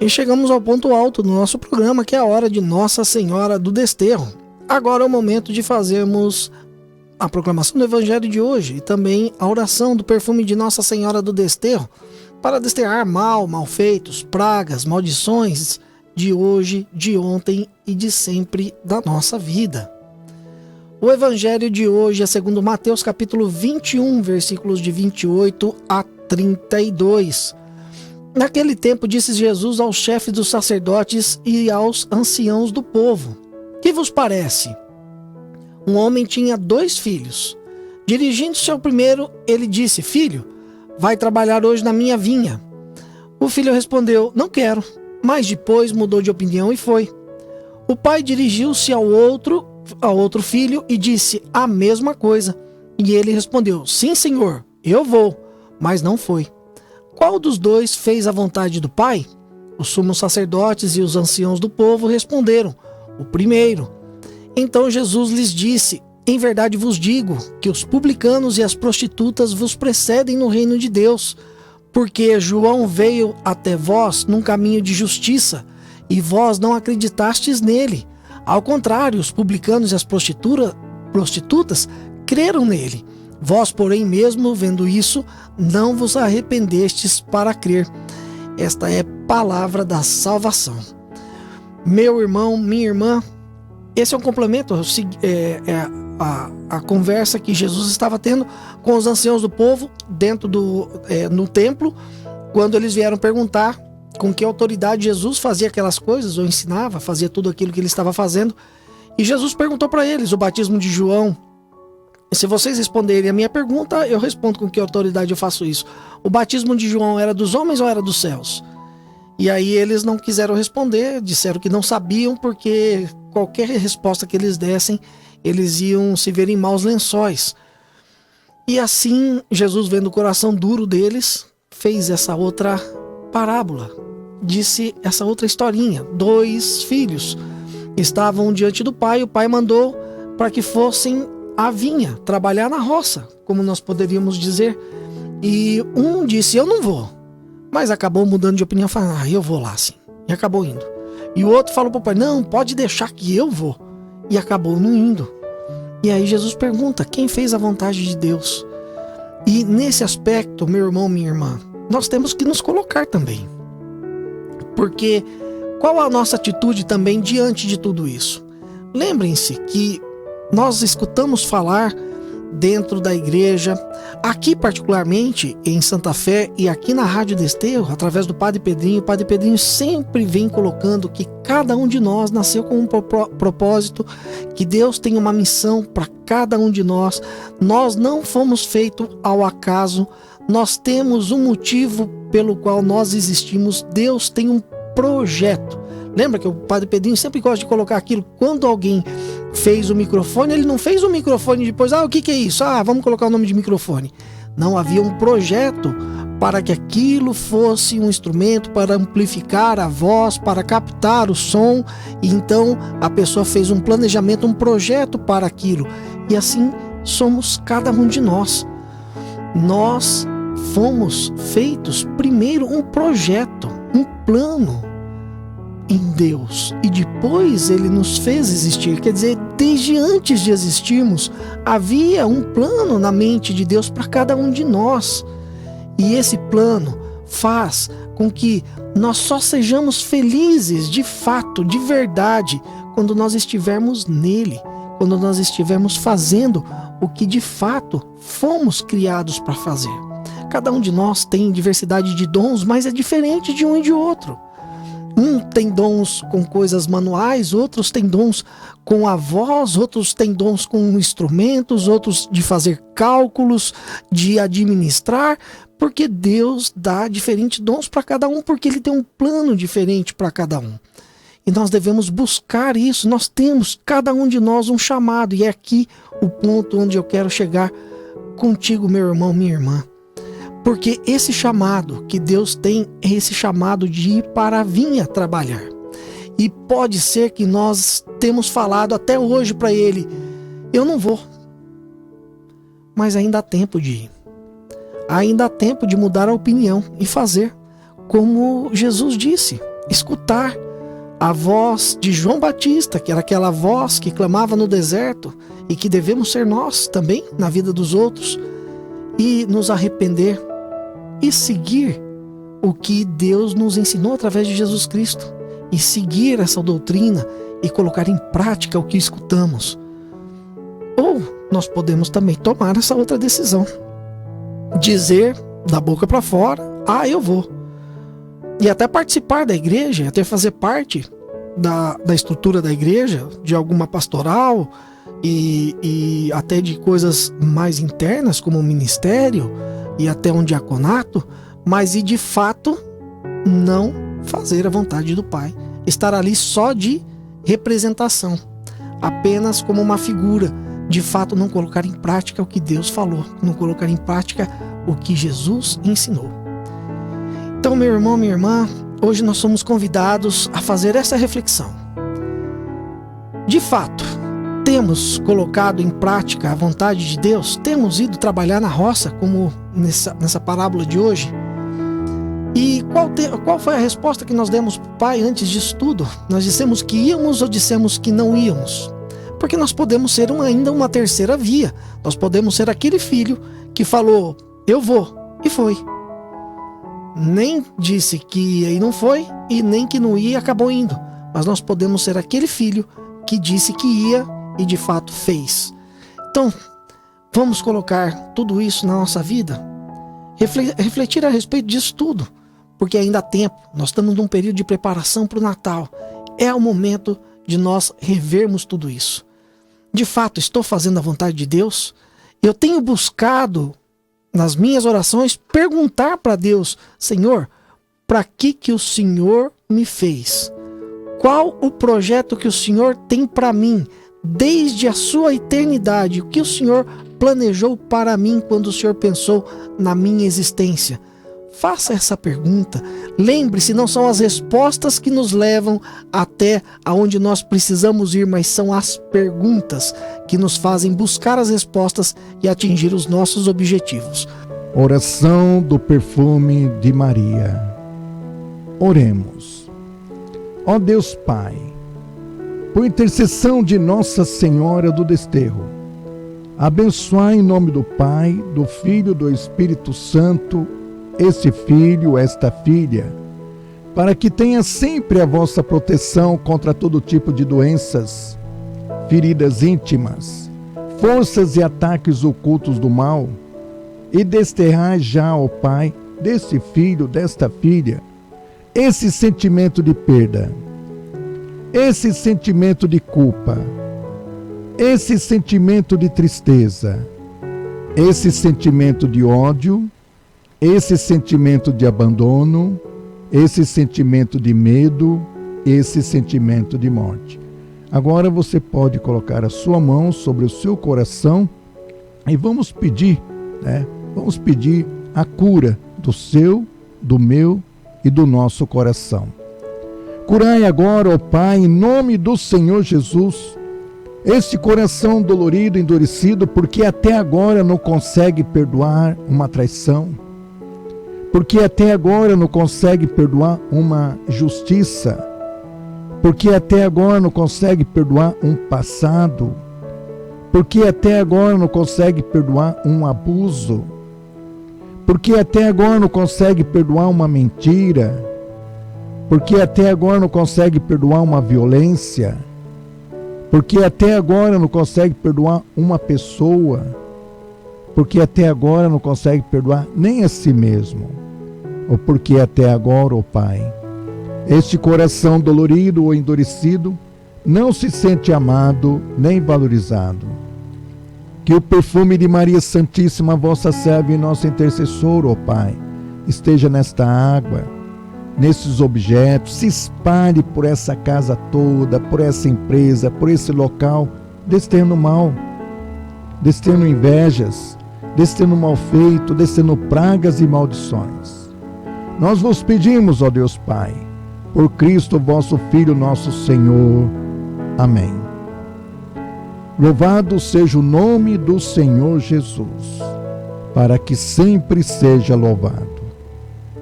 E chegamos ao ponto alto do nosso programa, que é a hora de Nossa Senhora do Desterro. Agora é o momento de fazermos a proclamação do Evangelho de hoje e também a oração do perfume de Nossa Senhora do Desterro para desterrar malfeitos, pragas, maldições de hoje, de ontem e de sempre da nossa vida. O Evangelho de hoje é segundo Mateus capítulo 21, versículos de 28 a 32. Naquele tempo disse Jesus aos chefes dos sacerdotes e aos anciãos do povo: que vos parece? Um homem tinha 2 filhos. Dirigindo-se ao primeiro, ele disse: filho, vai trabalhar hoje na minha vinha. O filho respondeu: não quero. Mas depois mudou de opinião e foi. O pai dirigiu-se ao outro filho e disse a mesma coisa. E ele respondeu: sim, senhor, eu vou. Mas não foi. Qual dos 2 fez a vontade do pai? Os sumos sacerdotes e os anciãos do povo responderam: o primeiro. Então Jesus lhes disse: em verdade vos digo que os publicanos e as prostitutas vos precedem no reino de Deus, porque João veio até vós num caminho de justiça, e vós não acreditastes nele. Ao contrário, os publicanos e as prostitutas creram nele. Vós, porém, mesmo vendo isso, não vos arrependestes para crer. Esta é palavra da salvação. Meu irmão, minha irmã, esse é um complemento, a conversa que Jesus estava tendo com os anciãos do povo dentro no templo, quando eles vieram perguntar com que autoridade Jesus fazia aquelas coisas, ou ensinava, fazia tudo aquilo que ele estava fazendo. E Jesus perguntou para eles: o batismo de João, se vocês responderem a minha pergunta, eu respondo com que autoridade eu faço isso. O batismo de João era dos homens ou era dos céus? E aí eles não quiseram responder, disseram que não sabiam, porque qualquer resposta que eles dessem, eles iam se ver em maus lençóis. E assim, Jesus, vendo o coração duro deles, fez essa outra parábola. Disse essa outra historinha. 2 filhos estavam diante do pai. O pai mandou para que fossem à vinha, trabalhar na roça, como nós poderíamos dizer. E um disse: eu não vou. Mas acabou mudando de opinião, falando: eu vou lá sim. E acabou indo. E o outro falou para o pai: não, pode deixar que eu vou. E acabou não indo. E aí Jesus pergunta: quem fez a vontade de Deus? E nesse aspecto, meu irmão, minha irmã, nós temos que nos colocar também. Porque qual a nossa atitude também diante de tudo isso? Lembrem-se que nós escutamos falar dentro da igreja, aqui particularmente em Santa Fé e aqui na Rádio Desterro, através do Padre Pedrinho. O Padre Pedrinho sempre vem colocando que cada um de nós nasceu com um propósito, que Deus tem uma missão para cada um de nós. Nós não fomos feitos ao acaso, nós temos um motivo pelo qual nós existimos. Deus tem um projeto. Lembra que o Padre Pedrinho sempre gosta de colocar aquilo: quando alguém fez o microfone, ele não fez o microfone depois: o que é isso? Vamos colocar o nome de microfone. Não, havia um projeto para que aquilo fosse um instrumento para amplificar a voz, para captar o som. E então a pessoa fez um planejamento, um projeto para aquilo. E assim somos cada um de nós. Nós fomos feitos primeiro um projeto, um plano em Deus, e depois ele nos fez existir. Quer dizer, desde antes de existirmos, havia um plano na mente de Deus para cada um de nós. E esse plano faz com que nós só sejamos felizes de fato, de verdade, quando nós estivermos nele, quando nós estivermos fazendo o que de fato fomos criados para fazer. Cada um de nós tem diversidade de dons, mas é diferente de um e de outro. Um tem dons com coisas manuais, outros têm dons com a voz, outros têm dons com instrumentos, outros de fazer cálculos, de administrar, porque Deus dá diferentes dons para cada um, porque Ele tem um plano diferente para cada um. E nós devemos buscar isso. Nós temos, cada um de nós, um chamado. E é aqui o ponto onde eu quero chegar contigo, meu irmão, minha irmã. Porque esse chamado que Deus tem é esse chamado de ir para a vinha trabalhar. E pode ser que nós temos falado até hoje para Ele: eu não vou. Mas ainda há tempo de ir. Ainda há tempo de mudar a opinião e fazer como Jesus disse: escutar a voz de João Batista, que era aquela voz que clamava no deserto e que devemos ser nós também na vida dos outros, e nos arrepender e seguir o que Deus nos ensinou através de Jesus Cristo, e seguir essa doutrina e colocar em prática o que escutamos. Ou nós podemos também tomar essa outra decisão, dizer da boca para fora: eu vou, e até participar da igreja, até fazer parte da estrutura da igreja, de alguma pastoral e até de coisas mais internas, como o ministério e até um diaconato, mas de fato não fazer a vontade do Pai, estar ali só de representação, apenas como uma figura, de fato não colocar em prática o que Deus falou, não colocar em prática o que Jesus ensinou. Então, meu irmão, minha irmã, hoje nós somos convidados a fazer essa reflexão. De fato, temos colocado em prática a vontade de Deus? Temos ido trabalhar na roça, como nessa parábola de hoje? E qual foi a resposta que nós demos para o Pai antes disso tudo? Nós dissemos que íamos ou dissemos que não íamos? Porque nós podemos ser ainda uma terceira via. Nós podemos ser aquele filho que falou: eu vou, e foi. Nem disse que ia e não foi, e nem que não ia e acabou indo. Mas nós podemos ser aquele filho que disse que ia e de fato fez. Então, vamos colocar tudo isso na nossa vida, refletir a respeito disso tudo, porque ainda há tempo. Nós estamos num período de preparação para o Natal. É o momento de nós revermos tudo isso. De fato, estou fazendo a vontade de Deus? Eu tenho buscado nas minhas orações perguntar para Deus: Senhor, para que o Senhor me fez? Qual o projeto que o Senhor tem para mim desde a sua eternidade? O que o Senhor planejou para mim quando o Senhor pensou na minha existência? Faça essa pergunta. Lembre-se, não são as respostas que nos levam até aonde nós precisamos ir, mas são as perguntas que nos fazem buscar as respostas e atingir os nossos objetivos. Oração do perfume de Maria. Oremos. Ó Deus Pai, por intercessão de Nossa Senhora do Desterro, abençoai em nome do Pai, do Filho e do Espírito Santo este filho, esta filha, para que tenha sempre a vossa proteção contra todo tipo de doenças, feridas íntimas, forças e ataques ocultos do mal, e desterrai já, ó Pai, desse filho, desta filha, esse sentimento de perda, esse sentimento de culpa, esse sentimento de tristeza, esse sentimento de ódio, esse sentimento de abandono, esse sentimento de medo, esse sentimento de morte. Agora você pode colocar a sua mão sobre o seu coração e vamos pedir, Vamos pedir a cura do seu, do meu e do nosso coração. Curai agora, ó Pai, em nome do Senhor Jesus, esse coração dolorido, endurecido, porque até agora não consegue perdoar uma traição, porque até agora não consegue perdoar uma injustiça, porque até agora não consegue perdoar um passado, porque até agora não consegue perdoar um abuso, porque até agora não consegue perdoar uma mentira, porque até agora não consegue perdoar uma violência, porque até agora não consegue perdoar uma pessoa, porque até agora não consegue perdoar nem a si mesmo, ou porque até agora, ó Pai, este coração dolorido ou endurecido não se sente amado nem valorizado. Que o perfume de Maria Santíssima, vossa serva e nossa intercessora, ó Pai, esteja nesta água, nesses objetos, se espalhe por essa casa toda, por essa empresa, por esse local, destendo mal, destendo invejas, destendo mal feito, destendo pragas e maldições. Nós vos pedimos, ó Deus Pai, por Cristo vosso Filho, nosso Senhor. Amém. Louvado seja o nome do Senhor Jesus, para que sempre seja louvado.